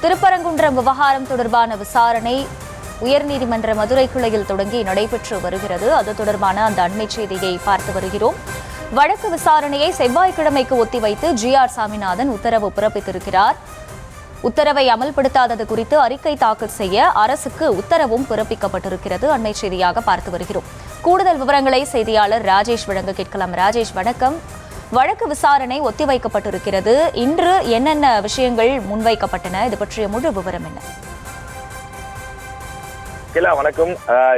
திருப்பரங்குன்றம் விவகாரம் தொடர்பான விசாரணை உயர்நீதிமன்ற மதுரை கிளையில் தொடங்கி நடைபெற்று வருகிறது. அது தொடர்பான அந்த அண்மை செய்தியை பார்த்து வருகிறோம். வழக்கு விசாரணையை செவ்வாய்க்கிழமைக்கு ஒத்திவைத்து GR சாமிநாதன் உத்தரவு பிறப்பித்திருக்கிறார். உத்தரவை அமல்படுத்தாதது குறித்து அறிக்கை தாக்கல் செய்ய அரசுக்கு உத்தரவும் பிறப்பிக்கப்பட்டிருக்கிறது. அண்மை செய்தியாக பார்த்து வருகிறோம். கூடுதல் விவரங்களை செய்தியாளர் ராஜேஷ் வழங்க கேட்கலாம். ராஜேஷ், வணக்கம். வழக்கு விசாரணை ஒத்திவைக்கப்பட்டிருக்கிறது. இன்று என்னென்ன விஷயங்கள் முன்வைக்கப்பட்டன? இது பற்றிய முழு விவரம் என்ன? வணக்கம்.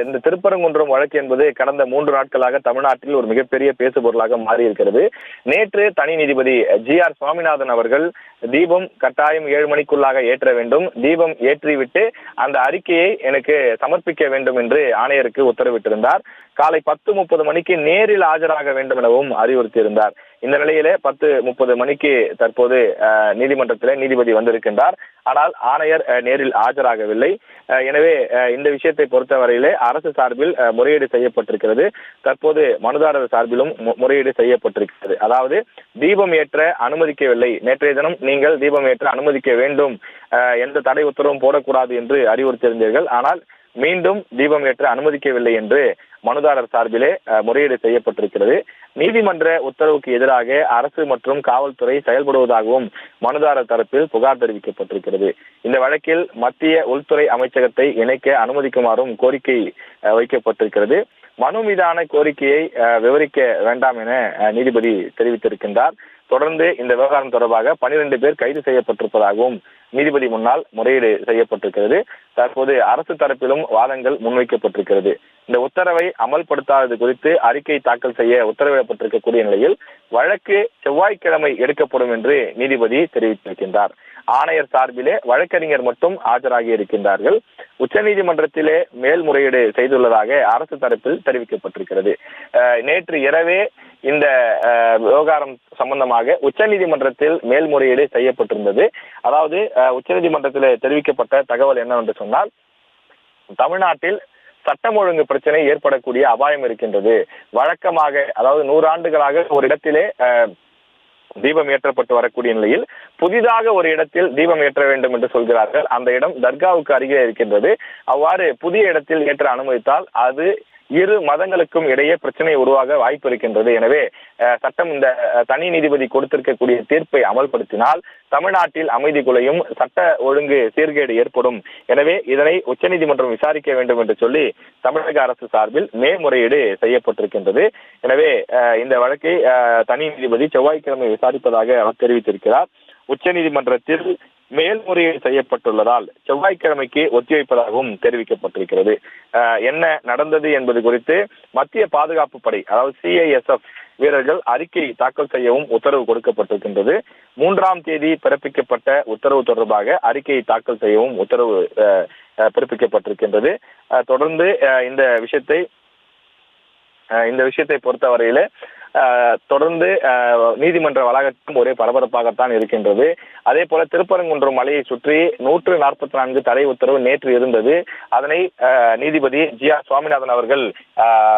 இந்த திருப்பரங்குன்றம் வழக்கு என்பது கடந்த 3 நாட்களாக தமிழ்நாட்டில் ஒரு மிகப்பெரிய பேசுபொருளாக மாறி இருக்கிறது. நேற்று தனி நீதிபதி GR சுவாமிநாதன் அவர்கள் தீபம் கட்டாயம் 7 மணிக்குள்ளாக ஏற்ற வேண்டும், தீபம் ஏற்றிவிட்டு அந்த அறிக்கையை எனக்கு சமர்ப்பிக்க வேண்டும் என்று ஆணையருக்கு உத்தரவிட்டிருந்தார். காலை 10:30 மணிக்கு நேரில் ஆஜராக வேண்டும் எனவும் அறிவுறுத்தியிருந்தார். இந்த நிலையிலே 10:30 மணிக்கு தற்போது நீதிமன்றத்திலே நீதிபதி வந்திருக்கின்றார். ஆனால் ஆணையர் நேரில் ஆஜராகவில்லை. எனவே இந்த விஷயத்தை பொறுத்தவரையிலே அரசு சார்பில் முறையீடு செய்யப்பட்டிருக்கிறது. தற்போது மனுதாரர் சார்பிலும் முறையீடு செய்யப்பட்டிருக்கிறது. அதாவது தீபம் ஏற்ற அனுமதிக்கவில்லை, நேற்றைய தினம் நீங்கள் தீபம் ஏற்ற அனுமதிக்க வேண்டும், எந்த தடை உத்தரவும் போடக்கூடாது என்று அறிவுறுத்தியிருந்தீர்கள். ஆனால் மீண்டும் தீபம் ஏற்ற அனுமதிக்கவில்லை என்று மனுதாரர் சார்பிலே முறையீடு செய்யப்பட்டிருக்கிறது. நீதிமன்ற உத்தரவுக்கு எதிராக அரசு மற்றும் காவல்துறை செயல்படுவதாகவும் மனுதாரர் தரப்பில் புகார் தெரிவிக்கப்பட்டிருக்கிறது. இந்த வழக்கில் மத்திய உள்துறை அமைச்சகத்தை இணைக்க அனுமதிக்குமாறும் கோரிக்கை வைக்கப்பட்டிருக்கிறது. மனு மீதான கோரிக்கையை விவரிக்க வேண்டாம் என நீதிபதி தெரிவித்திருக்கின்றார். தொடர்ந்து இந்த விவகாரம் தொடர்பாக 12 பேர் கைது செய்யப்பட்டிருப்பதாகவும் நீதிபதி முன்னால் முறையீடு செய்யப்பட்டிருக்கிறது. தற்போது அரசு தரப்பிலும் வாதங்கள் முன்வைக்கப்பட்டிருக்கிறது. இந்த உத்தரவை அமல்படுத்தாதது குறித்து அறிக்கை தாக்கல் செய்ய உத்தரவிடப்பட்டிருக்கக்கூடிய நிலையில் வழக்கு செவ்வாய்க்கிழமை எடுக்கப்படும் என்று நீதிபதி தெரிவித்திருக்கின்றார். ஆணையர் சார்பிலே வழக்கறிஞர் மட்டும் ஆஜராகி இருக்கின்றார்கள். உச்சநீதிமன்றத்திலே மேல்முறையீடு செய்துள்ளதாக அரசு தரப்பில் தெரிவிக்கப்பட்டிருக்கிறது. நேற்று இரவே இந்த விவகாரம் சம்பந்தமாக உச்சநீதிமன்றத்தில் மேல்முறையீடு செய்யப்பட்டிருந்தது. அதாவது உச்சநீதிமன்றத்தில் தெரிவிக்கப்பட்ட தகவல் என்னவென்று சொன்னால், தமிழ்நாட்டில் சட்டம் ஒழுங்கு பிரச்சனை ஏற்படக்கூடிய அபாயம் இருக்கின்றது. வழக்கமாக அதாவது 100 ஆண்டுகளாக ஒரு இடத்திலே தீபம் ஏற்றப்பட்டு வரக்கூடிய நிலையில் புதிதாக ஒரு இடத்தில் தீபம் ஏற்ற வேண்டும் என்று சொல்கிறார்கள். அந்த இடம் தர்காவுக்கு அருகே இருக்கின்றது. அவ்வாறு புதிய இடத்தில் ஏற்ற அனுமதித்தால் அது இரு மதங்களுக்கும் இடையே பிரச்சனை உருவாக வாய்ப்பு இருக்கின்றது. எனவே சட்டம் இந்த தனி நீதிபதி கொடுத்திருக்கக்கூடிய தீர்ப்பை அமல்படுத்தினால் தமிழ்நாட்டில் அமைதி குலையும், சட்ட ஒழுங்கு சீர்கேடு ஏற்படும். எனவே இதனை உச்சநீதிமன்றம் விசாரிக்க வேண்டும் என்று சொல்லி தமிழக அரசு சார்பில் மேல்முறையீடு செய்யப்பட்டிருக்கின்றது. எனவே இந்த வழக்கை தனி நீதிபதி செவ்வாய்க்கிழமை விசாரிப்பதாக அவர் தெரிவித்திருக்கிறார். உச்சநீதிமன்றத்தில் மேல்முறையீடு செய்யப்பட்டுள்ளதால் செவ்வாய்க்கிழமைக்கு ஒத்திவைப்பதாகவும் தெரிவிக்கப்பட்டிருக்கிறது. என்ன நடந்தது என்பது குறித்து மத்திய பாதுகாப்பு படை அதாவது CISF வீரர்கள் அறிக்கை தாக்கல் செய்யவும் உத்தரவு கொடுக்கப்பட்டிருக்கின்றது. 3ஆம் தேதி பிறப்பிக்கப்பட்ட உத்தரவு தொடர்பாக அறிக்கையை தாக்கல் செய்யவும் உத்தரவு பிறப்பிக்கப்பட்டிருக்கின்றது. தொடர்ந்து இந்த விஷயத்தை பொறுத்தவரையில தொடர்ந்து நீதிமன்ற வளாகத்திலும் ஒரே பரபரப்பாகத்தான் இருக்கின்றது. அதே போல திருப்பரங்குன்றம் மலையை சுற்றி 144 தடை உத்தரவு நேற்று இருந்தது. அதனை நீதிபதி GR சுவாமிநாதன் அவர்கள்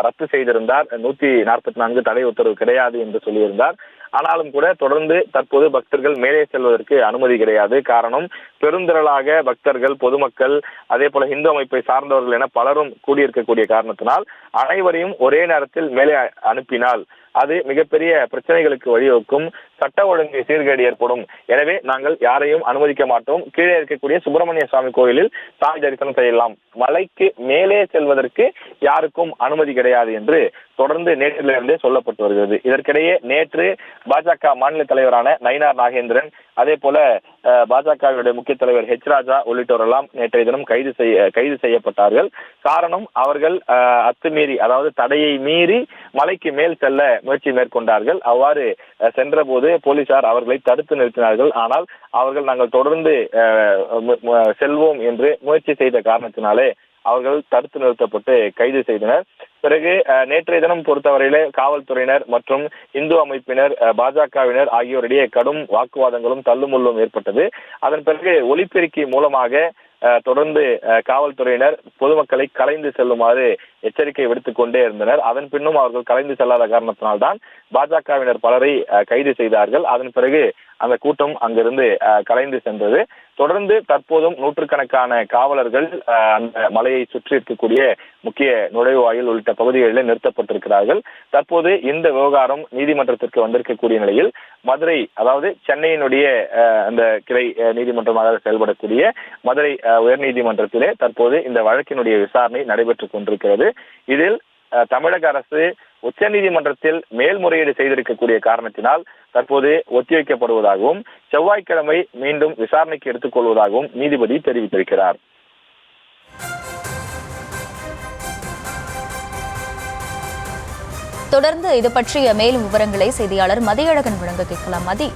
ரத்து செய்திருந்தார். 144 தடை உத்தரவு கிடையாது என்று சொல்லியிருந்தார். ஆனாலும் கூட தொடர்ந்து தற்போது பக்தர்கள் மேலே செல்வதற்கு அனுமதி கிடையாது. காரணம், பெருந்திரளாக பக்தர்கள், பொதுமக்கள், அதே போல இந்து அமைப்பை சார்ந்தவர்கள் என பலரும் கூடியிருக்கக்கூடிய காரணத்தினால் அனைவரையும் ஒரே நேரத்தில் மேலே அனுப்பினால் அது மிகப்பெரிய பிரச்சனைகளுக்கு வழிவகுக்கும், சட்ட ஒழுங்கு சீர்கேடு ஏற்படும். எனவே நாங்கள் யாரையும் அனுமதிக்க மாட்டோம். கீழே இருக்கக்கூடிய சுப்பிரமணிய சுவாமி கோயிலில் சாமி தரிசனம் செய்யலாம், மலைக்கு மேலே செல்வதற்கு யாருக்கும் அனுமதி கிடையாது என்று தொடர்ந்து நேற்றிலிருந்தே சொல்லப்பட்டு வருகிறது. இதற்கிடையே நேற்று பாஜக மாநில தலைவரான நயினார் நாகேந்திரன், அதே போல பாஜகவுடைய முக்கிய தலைவர் H ராஜா உள்ளிட்டோரெல்லாம் நேற்றைய தினம் கைது செய்யப்பட்டார்கள். காரணம், அவர்கள் அத்துமீறி அதாவது தடையை மீறி மலைக்கு மேல் செல்ல முயற்சி மேற்கொண்டார்கள். அவ்வாறு சென்ற போது போலீசார் அவர்களை தடுத்து நிறுத்தினார்கள். ஆனால் அவர்கள் நாங்கள் தொடர்ந்து செல்வோம் என்று முயற்சி செய்த காரணத்தினாலே அவர்கள் தடுத்து நிறுத்தப்பட்டு கைது செய்தனர். பிறகு நேற்றைய தினம் பொறுத்தவரையிலே காவல்துறையினர் மற்றும் இந்து அமைப்பினர், பாஜகவினர் ஆகியோரிடையே கடும் வாக்குவாதங்களும் தள்ளுமுள்ளும் ஏற்பட்டது. அதன் பிறகு ஒலிபெருக்கி மூலமாக தொடர்ந்து காவல்துறையினர் பொதுமக்களை கலைந்து செல்லுமாறு எச்சரிக்கை விடுத்துக் கொண்டே இருந்தனர். அதன் பின்னும் அவர்கள் கலைந்து செல்லாத காரணத்தினால்தான் பாஜகவினர் பலரை கைது செய்தார்கள். அதன் பிறகு அந்த கூட்டம் அங்கிருந்து கலைந்து சென்றது. தொடர்ந்து தற்போதும் நூற்றுக்கணக்கான காவலர்கள் அந்த மலையை சுற்றி இருக்கக்கூடிய முக்கிய நுழைவாயில் உள்ளிட்ட பகுதிகளில் நிறுத்தப்பட்டிருக்கிறார்கள். தற்போது இந்த விவகாரம் நீதிமன்றத்திற்கு வந்திருக்கக்கூடிய நிலையில் மதுரை, அதாவது சென்னையினுடைய அந்த கிளை நீதிமன்றமாக செயல்படக்கூடிய மதுரை உயர்நீதிமன்றத்திலே தற்போது இந்த வழக்கினுடைய விசாரணை நடைபெற்றுக் கொண்டிருக்கிறது. இதில் தமிழக அரசு உச்சநீதிமன்றத்தில் மேல்முறையீடு செய்திருக்கக்கூடிய காரணத்தினால் தற்போது ஒத்திவைக்கப்படுவதாகவும் செவ்வாய்க்கிழமை மீண்டும் விசாரணைக்கு எடுத்துக் கொள்வதாகவும் நீதிபதி தெரிவித்திருக்கிறார். தொடர்ந்து இது பற்றிய மேலும் விவரங்களை செய்தியாளர் மதியழகன் வழங்க கேட்கலாம். மதி,